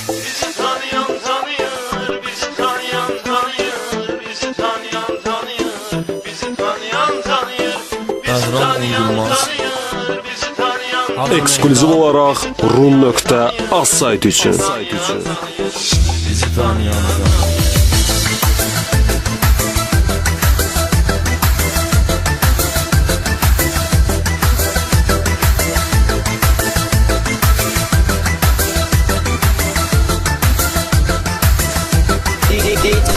Bizi tanıyan tanıyor, bizi tanıyan tanıyor, bizi tanıyan tanıyor, bizi tanıyan tanıyor, bizi tanıyan tanıyor, bizi tanıyan. Ekskluziv olaraq Rum.az saytı üçün. Bizi tanıyan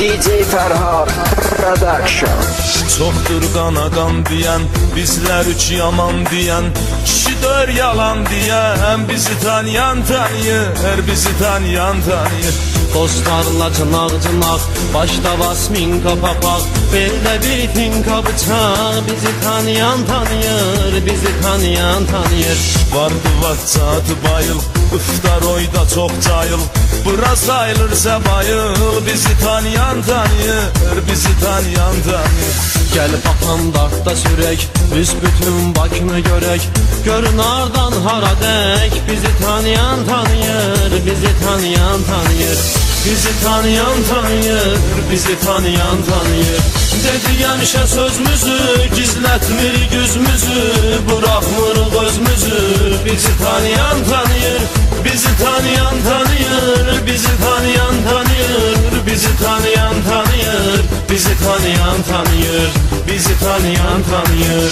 DJ Ferhat Production. Çoxdur qanadan deyən, bizlər üç yaman deyən, kişidir yalan deyən, bizi tanıyan tanıyır, bizi tanıyan tanıyır. Dostlarla cınaq-cınaq, başda basminka papaq, beldə bir tinka bıçaq, bizi tanıyan tanıyır, bizi tanıyan tanıyır. Vardı vaxtçatı bayıl, iftar oyda çox cayıl, bura sayılırsa bayıl, bizi tanıyan tanıyır, bizi tanıyan tanıyır. Gəl baxan dartda sürək, büsbütün Bakını görək, görün ardan hara dək, bizi tanıyan tanıyır, bizi tanıyan tanıyır. Bizi tanıyan tanıyır, bizi tanıyan tanıyır. Dedi gəlmişə sözümüzü, gizlətmir güzümüzü, bırakmırıq özümüzü. Bizi tanıyan tanıyır, bizi tanıyan tanıyır, bizi tanıyan tanıyır, bizi tanıyan tanıyır, bizi tanıyan tanıyır, bizi tanıyan tanıyır.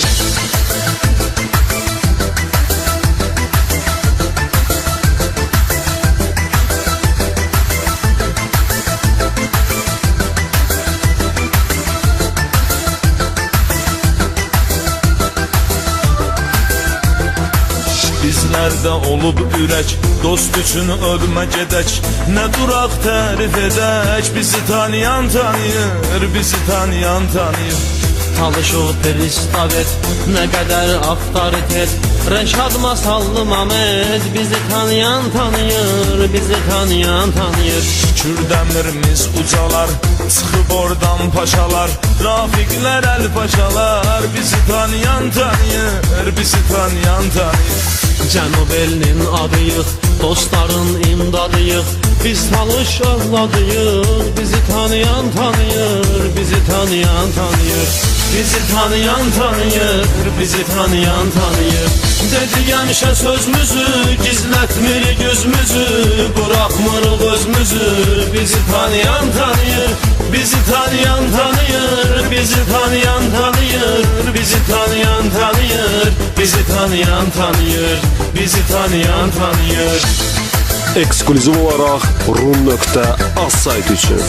Bizlərdə olub ürək, dost üçün ölmə gedək, nə duraq tərif edək, bizi tanıyan tanıyır, bizi tanıyan tanıyır. Talışıq pristavet, nə qədər avtoritet, Rəşad Masallı Mamed, bizi tanıyan tanıyır, bizi tanıyan tanıyır. Kürdəmirimiz ucalar, çıxıb oradan paşalar, Rafiqlər əl paşalar, bizi tanıyan tanıyır, bizi tanıyan tanıyır. Cənub elinin adıyıq, dostların imdadıyıq, biz talış övladıyıq, bizi tanıyan tanıyır, bizi tanıyan tanıyır. Bizi tanıyan tanıyır, bizi tanıyan tanıyır. Dedi gəlmişə sözümüzü, gizlətmir gözümüzü, bırakmırıq özümüzü. Bizi tanıyan tanıyır, bizi tanıyan tanıyır, bizi tanıyan tanıyır, bizi tanıyan tanıyır, bizi tanıyan tanıyır, bizi tanıyan tanıyır. Ekskluziv olaraq Rum.az saytı üçün.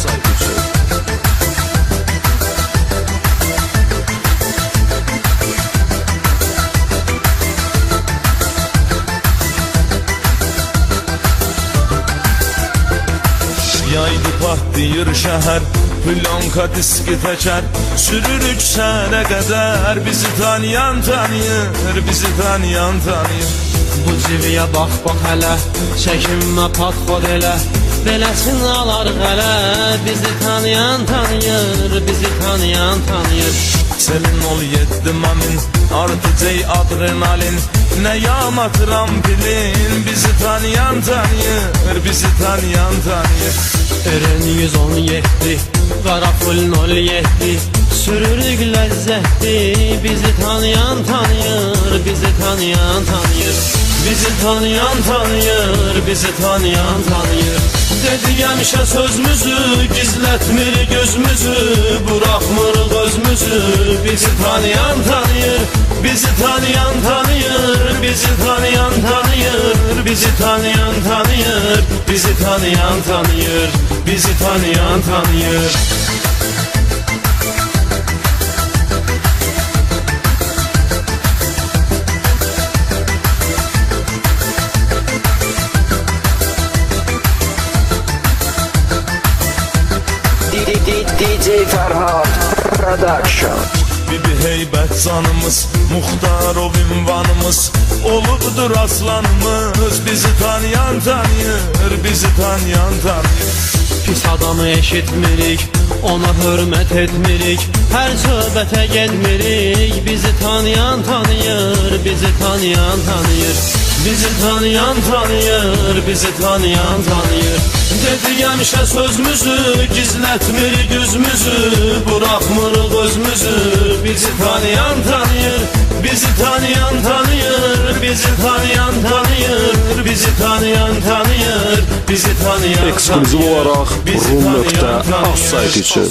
Yaydı patlayır şəhər, plyonka diski təkər, sürürük sənə qədər, bizi tanıyan tanıyır, bizi tanıyan tanıyır. Bu civiyə bax hələ, çəkinmə patxod elə, beləsin alar qələ, bizi tanıyan tanıyır, bizi tanıyan tanıyır. Selin ol 7 mamin, artıcey adrenalin, nə yama tramplin, bizi tanıyan tanıyır, bizi tanıyan tanıyır. Eren 117, Qaraful 07, sürürük ləzzətli, bizi tanıyan tanıyır, bizi tanıyan tanıyır. Bizi tanıyan tanıyır, bizi tanıyan tanıyır. Dedi gəlmişə sözümüzü, gizlətmir gözümüzü, bırakmırıq özümüzü. Bizi tanıyan tanıyır, bizi tanıyan tanıyır, bizi tanıyan tanıyır, bizi tanıyan tanıyır, bizi tanıyan tanıyır, bizi tanıyan tanıyır. DJ Ferhat Production. Bibi heybət canımız, Muxtarov ünvanımız, olubdur aslanımız. Bizi tanıyan tanıyır, bizi tanıyan tanıyır. Pis adamı eşitmirik, ona hörmət etmirik, hər söhbətə gelmirik, bizi tanıyan tanıyır, bizi tanıyan tanıyır. Bizi tanıyan tanıyır, bizi tanıyan tanıyır. Dedik həmişə sözümüzü, gizlətmir güzümüzü, bırakmırıq özümüzü. Bizi tanıyan tanıyır, bizi tanıyan tanıyır, bizi tanıyan tanıyır, bizi tanıyan tanıyır, bizi tanıyan Ekskluziv olaraq Rum.az saytı üçün.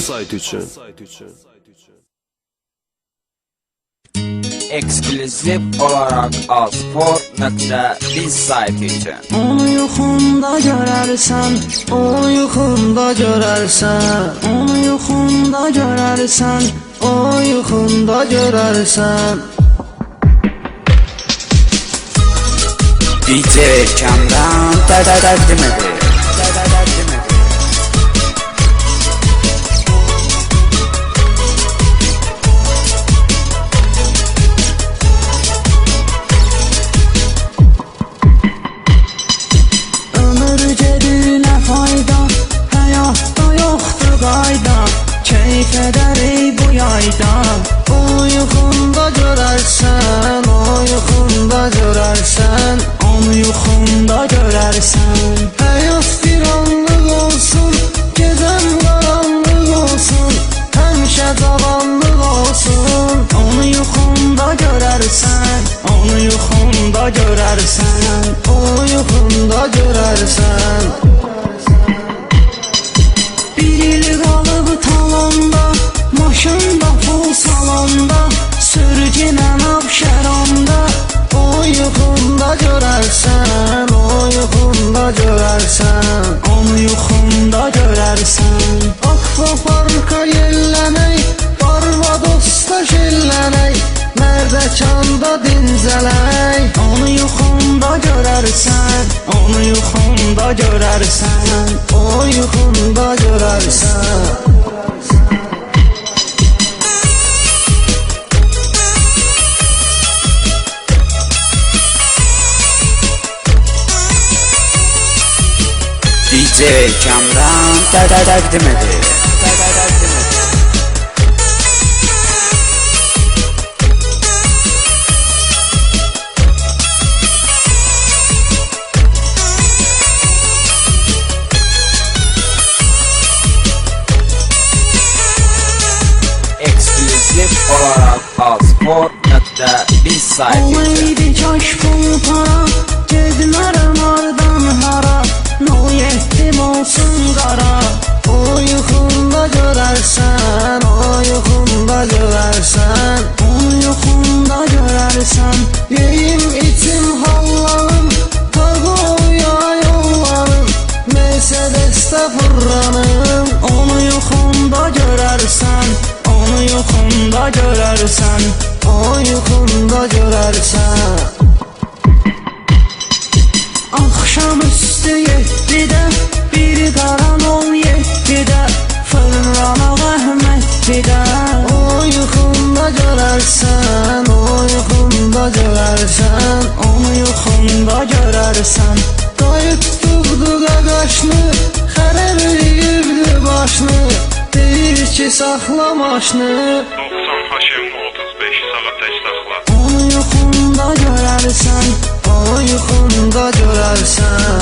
Ekskluziv olarak Azspor.biz saytı için. Onu yuxunda görərsən, o yuxunda görərsən. Onu yuxunda görərsən, o yuxunda görərsən. DJ Kamran təqdim edir. Ömür gedinə fayda, həyatda yoxdur qayda. Keyf edərik bu yayda. O yuxunda görərsən, o yuxunda görərsən. Onu yuxunda görərsən. Həyat bir anlıq olsun, gecən qaranlıq olsun, həmişə cavanlıq olsun. Onu yuxunda görərsən, onu yuxunda görərsən, o yuxunda görərsən. Bir il qalıb talanda, maşında pul salanda, sürgünən abşəranda. O yuxunda görərsən, o yuxunda görərsən, onu yuxunda görərsən. Akvaparka yellənək, Barbadosta jellənək, Mərdəkanda dincələk. Onu yuxunda görərsən, onu yuxunda görərsən, o yuxunda görərsən. DJ Kamran təqdim edir. Ekskluziv olarak Azspor.biz saytı için. Olaydı kaş pul para, gedmərəm ardan hara. No yetdim olsun qara. O yuxunda görərsən, o yuxunda görərsən, onu yuxunda görərsən. Yeyim içim hallarım, Tagoya yollarım, Mercedes'te fırlanım. Onu yuxunda görərsən, onu yuxunda görərsən, o yuxunda görərsən. Akşam üstü 7'de, bir qaran 17'de, fırlanaq Əhmədlidə. O yuxunda görərsən, o yuxunda görərsən, onu yuxunda görərsən. Qayıt durdu qaqaşını, xərəb yiyibdi başını, deyir ki saxla maşını. 90 Haşim 35 sağa tək saxla. Onu yuxunda görərsən, o yuxunda görərsən.